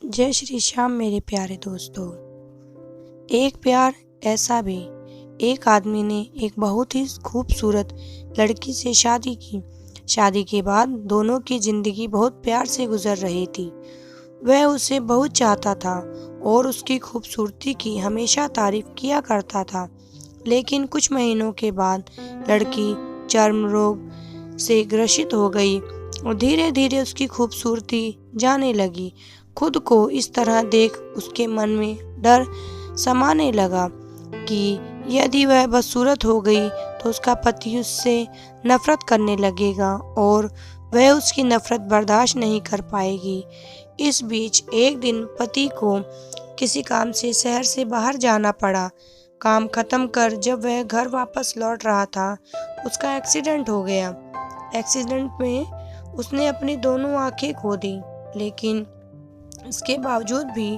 जय श्री श्याम मेरे प्यारे दोस्तों। एक प्यार ऐसा भी। एक आदमी ने एक बहुत ही खूबसूरत लड़की से शादी की। शादी के बाद दोनों की जिंदगी बहुत प्यार से गुजर रही थी। वह उसे बहुत चाहता था और उसकी खूबसूरती की हमेशा तारीफ किया करता था। लेकिन कुछ महीनों के बाद लड़की चर्म रोग से ग्रसित हो गई और धीरे धीरे उसकी खूबसूरती जाने लगी। खुद को इस तरह देख उसके मन में डर समाने लगा कि यदि वह बदसूरत हो गई तो उसका पति उससे नफरत करने लगेगा और वह उसकी नफरत बर्दाश्त नहीं कर पाएगी। इस बीच एक दिन पति को किसी काम से शहर से बाहर जाना पड़ा। काम खत्म कर जब वह घर वापस लौट रहा था, उसका एक्सीडेंट हो गया। एक्सीडेंट में उसने अपनी दोनों आंखें खो दी, लेकिन इसके बावजूद भी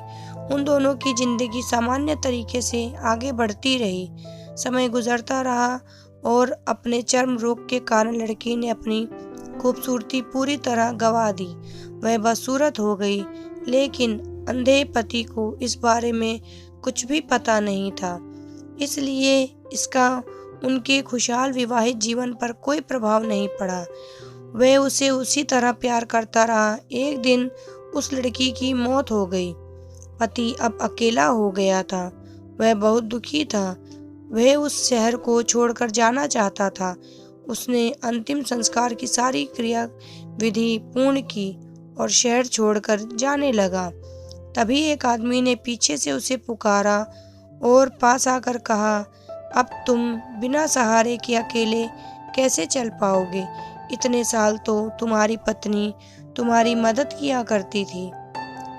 उन दोनों की जिंदगी सामान्य तरीके से आगे बढ़ती रही। समय गुजरता रहा और अपने चर्म रोग के कारण लड़की ने अपनी खूबसूरती पूरी तरह गंवा दी। वह बदसूरत हो गई, लेकिन अंधे पति को इस बारे में कुछ भी पता नहीं था, इसलिए इसका उनके खुशहाल विवाहित जीवन पर कोई प्रभाव नहीं पड़ा। वह उसे उसी तरह प्यार करता रहा। एक दिन उस लड़की की मौत हो गई। पति अब अकेला हो गया था। वह बहुत दुखी था। वह उस शहर को छोड़कर जाना चाहता था। उसने अंतिम संस्कार की सारी क्रिया विधि पूर्ण की और शहर छोड़कर जाने लगा। तभी एक आदमी ने पीछे से उसे पुकारा और पास आकर कहा, अब तुम बिना सहारे के अकेले कैसे चल पाओगे? इतने साल तो तुम्हारी पत्नी तुम्हारी मदद किया करती थी।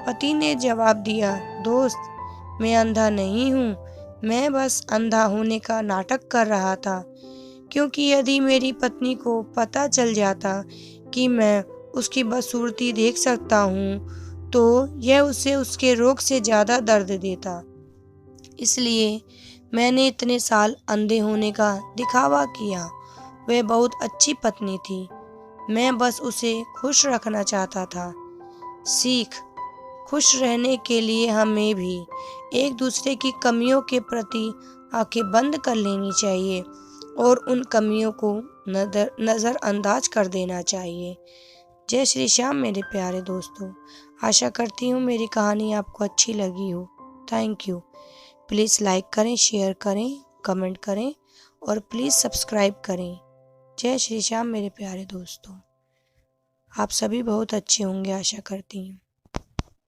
पति ने जवाब दिया, दोस्त, मैं अंधा नहीं हूँ, मैं बस अंधा होने का नाटक कर रहा था, क्योंकि यदि मेरी पत्नी को पता चल जाता कि मैं उसकी बदसूरती देख सकता हूँ तो यह उसे उसके रोग से ज़्यादा दर्द देता। इसलिए मैंने इतने साल अंधे होने का दिखावा किया। वह बहुत अच्छी पत्नी थी, मैं बस उसे खुश रखना चाहता था। सीख, खुश रहने के लिए हमें भी एक दूसरे की कमियों के प्रति आंखें बंद कर लेनी चाहिए और उन कमियों को नज़रअंदाज कर देना चाहिए। जय श्री श्याम मेरे प्यारे दोस्तों। आशा करती हूँ मेरी कहानी आपको अच्छी लगी हो। Thank you. प्लीज़ लाइक करें, शेयर करें, कमेंट करें और प्लीज़ सब्सक्राइब करें। जय श्री श्याम मेरे प्यारे दोस्तों। आप सभी बहुत अच्छे होंगे, आशा करती हूँ।